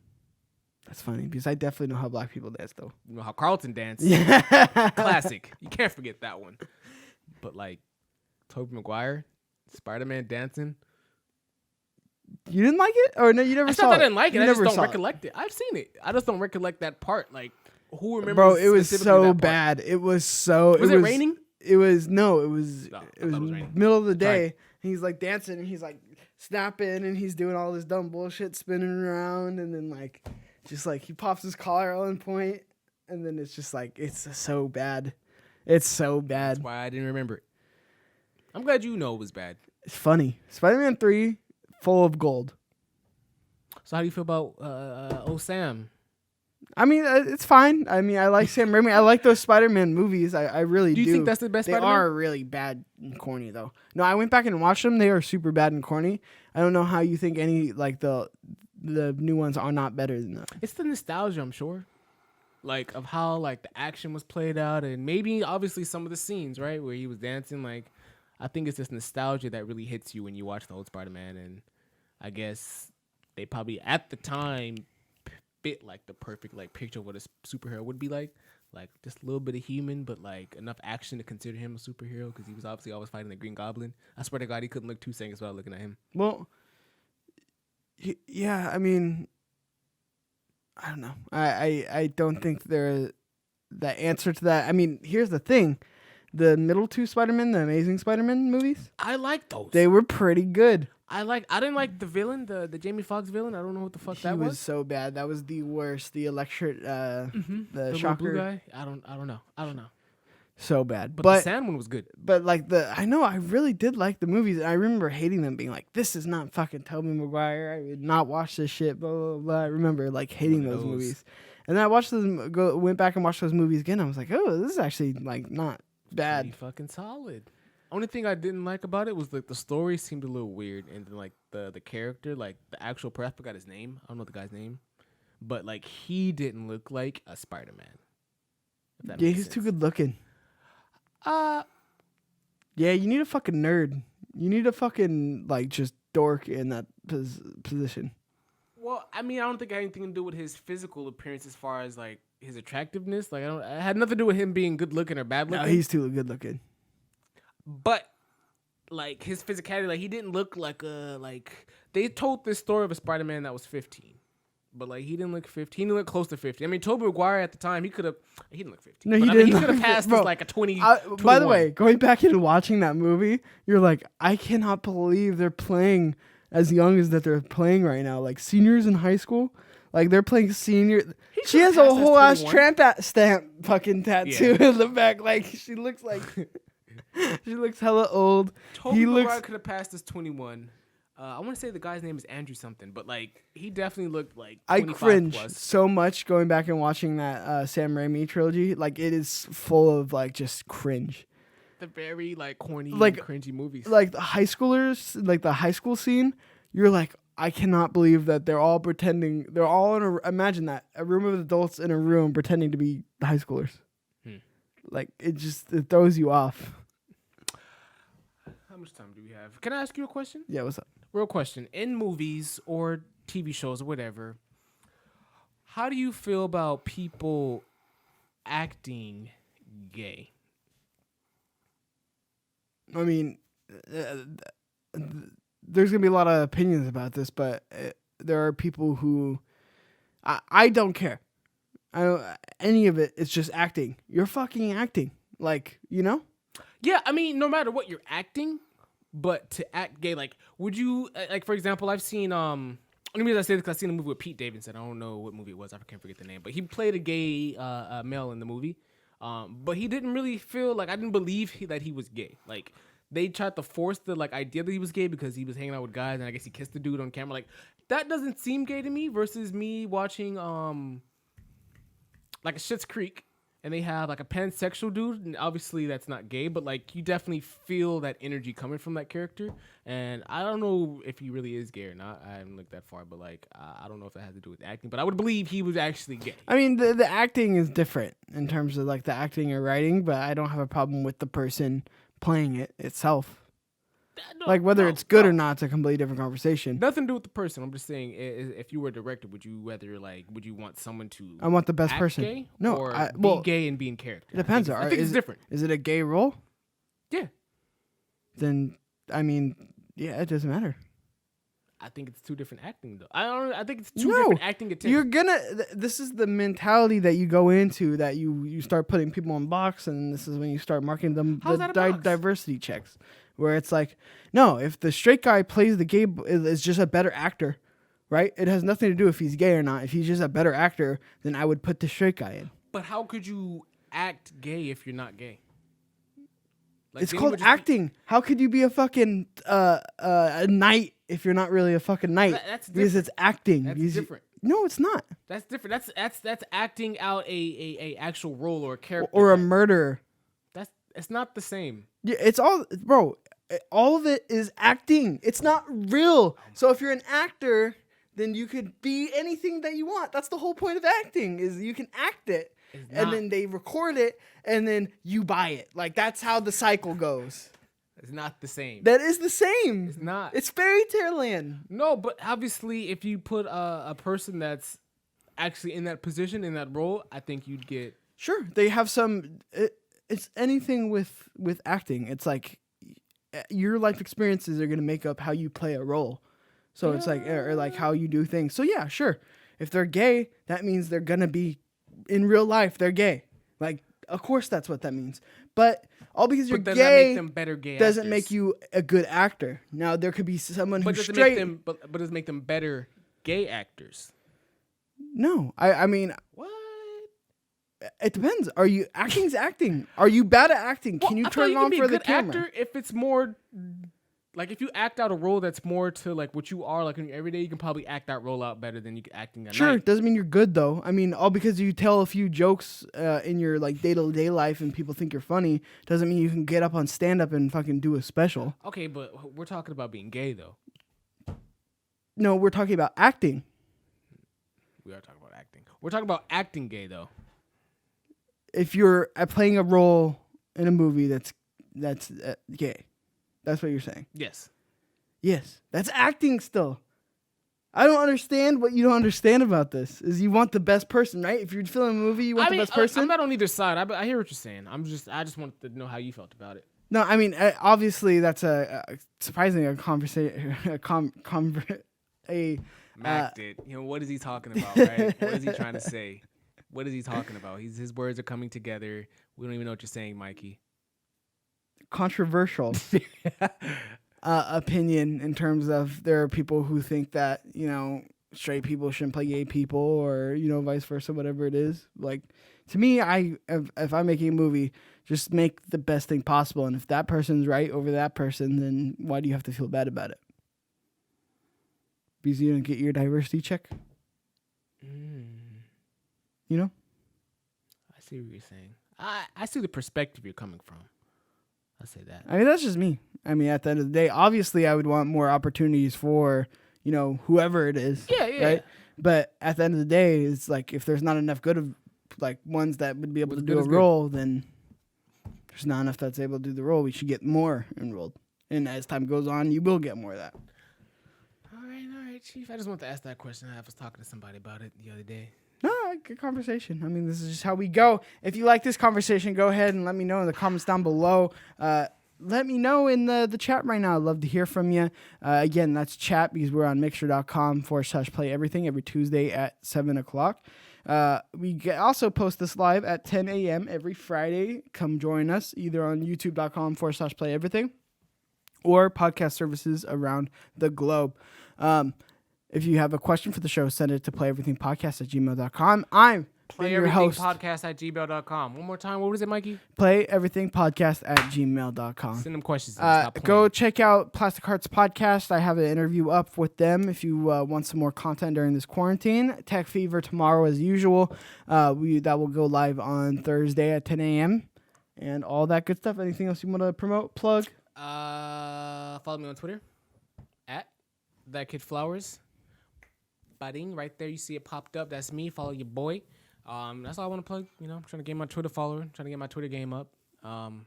That's funny because I definitely know how black people dance, though. You know how Carlton danced? Yeah, classic. You can't forget that one. But like Tobey Maguire, Spider-Man dancing. You didn't like it, or no? You never saw it. I didn't like it. I just don't recollect it. I've seen it. I just don't recollect that part. Like, who remembers? Bro, it was so bad. It was so. Was it raining? It was It was middle of the day. And he's like dancing, and he's like snapping, and he's doing all this dumb bullshit, spinning around, and then like, just like he pops his collar on point, and then it's just like it's so bad. It's so bad. That's why I didn't remember it. I'm glad you know it was bad. It's funny. Spider-Man 3, full of gold. So how do you feel about Sam? I mean, it's fine. I mean, I like Sam Raimi. I like those Spider-Man movies. I really do. Do you think that's the best Spider-Man? They are really bad and corny, though. No, I went back and watched them. They are super bad and corny. I don't know how you think any, like, the new ones are not better than that. It's the nostalgia, I'm sure. Like, of how, like, the action was played out, and maybe, obviously, some of the scenes, right, where he was dancing, like, I think it's this nostalgia that really hits you when you watch the old Spider-Man, and I guess they probably, at the time, fit, like, the perfect, like, picture of what a superhero would be like just a little bit of human, but, like, enough action to consider him a superhero, because he was obviously always fighting the Green Goblin. I swear to God, he couldn't look 2 seconds without looking at him. Well, yeah, I mean, I don't know. I don't think the answer to that. I mean, here's the thing. The middle 2 Spider-Man, the Amazing Spider-Man movies, I like those. They were pretty good. I didn't like the villain, the Jamie Foxx villain. I don't know what the fuck that was. He was so bad. That was the worst. The electric, the shocker blue guy. I don't know. So bad. But the Sand one was good. But like I really did like the movies. I remember hating them, being like, "This is not fucking Tobey Maguire. I would not watch this shit." Blah blah blah. I remember like hating those movies. And then I went back and watched those movies again. I was like, "Oh, this is actually like not bad." Pretty fucking solid. Only thing I didn't like about it was like the story seemed a little weird, and then like the character, like the actual I forgot his name. I don't know the guy's name, but like he didn't look like a Spider-Man. Yeah, he's too good looking. Yeah, you need a fucking nerd. You need a fucking like just dork in that position. Well, I mean, I don't think it had anything to do with his physical appearance as far as like his attractiveness. Like, it had nothing to do with him being good looking or bad looking. No, he's too good looking. But like his physicality, like he didn't look like they told this story of a Spider-Man that was 15. But like he didn't look 15. He didn't look close to 50. I mean, Tobey Maguire at the time, he didn't look 15. No, he didn't. He could have passed as like a 20. By the way, going back and watching that movie, you're like, I cannot believe they're playing as young as that they're playing right now. Like seniors in high school, like they're playing senior. She has a whole ass tramp stamp fucking tattoo in the back. Like she looks like she looks hella old. Tobey Maguire could have passed as 21. I want to say the guy's name is Andrew something, but like he definitely looked like 25 I cringe plus. So much going back and watching that Sam Raimi trilogy. Like it is full of like just cringe. The very like corny, like cringy movies. Like the high schoolers, like the high school scene. You're like, I cannot believe that they're all pretending. They're all in imagine that a room of adults in a room pretending to be high schoolers. Like it throws you off. How much time do we have? Can I ask you a question? Yeah, what's up? Real question. In movies or TV shows or whatever, how do you feel about people acting gay? I mean, there's gonna be a lot of opinions about this, but there are people who I don't care. I don't any of it. It's just acting. You're fucking acting, like Yeah, I mean, no matter what, you're acting, but to act gay, like, would you like? For example, I've seen only reason I say this because I've seen a movie with Pete Davidson. I don't know what movie it was. I can't forget the name, but he played a gay male in the movie. But he didn't really feel like I didn't believe that he was gay. Like they tried to force the like idea that he was gay because he was hanging out with guys and I guess he kissed the dude on camera. Like that doesn't seem gay to me. Versus me watching like a Schitt's Creek and they have like a pansexual dude, and obviously that's not gay, but like you definitely feel that energy coming from that character. And I don't know if he really is gay or not. I haven't looked that far, but like I don't know if that has to do with acting. But I would believe he was actually gay. I mean, the acting is different in terms of like the acting or writing, but I don't have a problem with the person playing it itself. Like whether it's good or not, it's a completely different conversation. Nothing to do with the person. I'm just saying, if you were a director, would you want someone to? I want the best act person. Gay No, or be gay and be in character. It depends. I think it's different. Is it a gay role? Yeah. Then I mean, yeah, it doesn't matter. I think it's two different acting though. I think it's two different acting attempts. This is the mentality that you go into, that you start putting people in box, and this is when you start marking them diversity checks, where it's like, no, if the straight guy plays the gay is just a better actor, right? It has nothing to do if he's gay or not. If he's just a better actor, then I would put the straight guy in. But how could you act gay if you're not gay? Like, it's called acting. How could you be a fucking a knight if you're not really a fucking knight? That's different. Because it's acting. That's different. No, it's not. That's different. That's acting out a actual role or a character or a murderer. It's not the same. Yeah, it's all, bro. All of it is acting. It's not real. So if you're an actor, then you could be anything that you want. That's the whole point of acting, is you can act it. And then they record it, and then you buy it. Like, that's how the cycle goes. It's not the same. That is the same. It's not. It's fairy tale land. No, but obviously, if you put a person that's actually in that position, in that role, I think you'd get... Sure. They have some... It's anything with acting. It's like your life experiences are going to make up how you play a role. So it's like, or like how you do things. So yeah, sure. If they're gay, that means they're going to be... In real life, they're gay. Like, of course, that's what that means. But all because you're gay, that make them better gay doesn't actors? Make you a good actor. Now, there could be someone who's does straight. But does it make them better gay actors? No, I mean, what? It depends. Are you acting's acting? Are you bad at acting? Can you turn it on for the camera? Actor if it's more. Like, if you act out a role that's more to, like, what you are, like, in your everyday, you can probably act that role out better than you can acting at Sure, night. it doesn't mean you're good, though. I mean, all because you tell a few jokes in your, like, day-to-day life and people think you're funny doesn't mean you can get up on stand-up and fucking do a special. Okay, but we're talking about being gay, though. No, we're talking about acting. We are talking about acting. We're talking about acting gay, though. If you're playing a role in a movie that's gay. That's what you're saying. Yes. Yes. That's acting still. I don't understand what you don't understand about this. Is you want the best person, right? If you're filming a movie, you want the best person. I'm not on either side. I hear what you're saying. I just wanted to know how you felt about it. No, I mean, obviously that's surprisingly a conversation. Mac did. You know, what is he talking about, right? What is he trying to say? What is he talking about? His words are coming together. We don't even know what you're saying, Mikey. Controversial opinion in terms of there are people who think that, you know, straight people shouldn't play gay people, or, you know, vice versa, whatever it is. Like, to me, if I'm making a movie, just make the best thing possible. And if that person's right over that person, then why do you have to feel bad about it? Because you don't get your diversity check. You know? I see what you're saying. I see the perspective you're coming from. I'll say that. I mean, that's just me. I mean, at the end of the day, obviously I would want more opportunities for, you know, whoever it is. Yeah. Right? But at the end of the day, it's like, if there's not enough good of, like, ones that would be able to do a role, then There's not enough that's able to do the role. We should get more enrolled. And as time goes on, you will get more of that. All right, Chief. I just want to ask that question. I was talking to somebody about it the other day. No, good conversation. I mean, this is just how we go. If you like this conversation, go ahead and let me know in the comments down below. Let me know in the chat right now. I'd love to hear from you. Again, that's chat because we're on mixer.com/play everything every Tuesday at 7 o'clock. We also post this live at 10 a.m. every Friday. Come join us either on youtube.com/play everything or podcast services around the globe. If you have a question for the show, send it to playeverythingpodcast@gmail.com. I'm your host. Playeverythingpodcast@gmail.com. One more time. What was it, Mikey? Playeverythingpodcast@gmail.com. Send them questions. Go check out Plastic Hearts Podcast. I have an interview up with them if you want some more content during this quarantine. Tech Fever tomorrow as usual. That will go live on Thursday at 10 a.m. And all that good stuff. Anything else you want to promote, plug? Follow me on Twitter at @ThatKidFlowers. Budding right there, you see it popped up. That's me. Follow your boy. That's all I want to plug. You know, I'm trying to get my Twitter follower, trying to get my Twitter game up.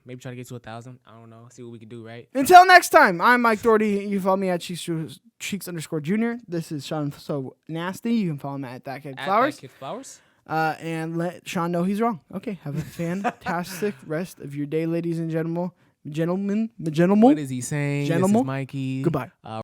Maybe try to get to 1,000. I don't know. See what we can do, right? Until next time, I'm Mike Doherty. You follow me at Cheeks_Junior. This is Shawn So Nasty. You can follow me at @ThatKidFlowers. @ThatKidFlowers. And let Shawn know he's wrong. Okay, have a fantastic rest of your day, ladies and gentlemen. Gentlemen. What is he saying? Gentlemen. This is Mikey. Goodbye.